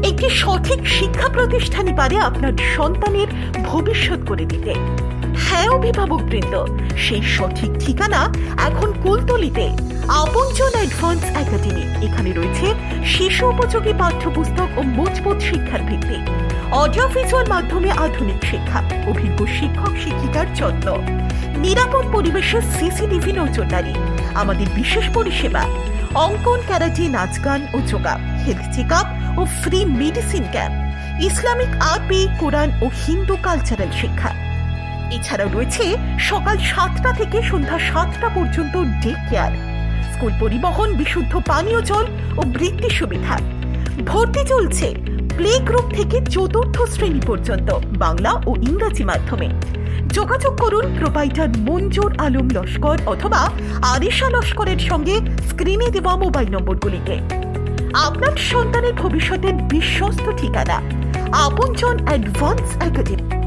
একটি সঠিক শিক্ষা প্রতিষ্ঠানই পারে আপনার সন্তানের ভবিষ্যৎ করে দিতে। হ্যাঁ অভিভাবকবৃন্দ, সেই সঠিক ঠিকানা এখন কুলতলিতে আপনজন অ্যাডভান্স একাডেমি। এখানে রয়েছে শিশু উপযোগী পাঠ্যপুস্তক ও মজবুত শিক্ষার ভিত্তি, অডিও ভিজুয়াল মাধ্যমে আধুনিক শিক্ষা, অভিজ্ঞ শিক্ষক শিক্ষিকার যত্ন, নিরাপদ পরিবেশে সিসিটিভি নজরদারি, আমাদের বিশেষ পরিষেবা অঙ্কন, ক্যারাটে, নাচ গান ও যোগা, হেলথ চেক আপ ও ফ্রি মেডিসিন ক্যাম্প, ইসলামিক আরবি, কোরআন ও হিন্দু কালচারাল শিক্ষা। এছাড়াও রয়েছে সকাল 7টা থেকে সন্ধ্যা 7টা পর্যন্ত ডে কেয়ার, স্কুল পরিবহন, বিশুদ্ধ পানীয় জল ও বৃত্তি সুবিধা। ভর্তি চলছে প্লে গ্রুপ থেকে 4র্থ শ্রেণী পর্যন্ত বাংলা ও ইংরেজি মাধ্যমে। যোগাযোগ করুন প্রোপাইটার মঞ্জুর আলম লস্কর অথবা আরিশা লস্করের সঙ্গে স্ক্রিনে দেওয়া মোবাইল নম্বরগুলিতে। আপনার সন্তানের ভবিষ্যতের বিশ্বস্ত ঠিকানা আপনজন অ্যাডভান্স একাডেমি।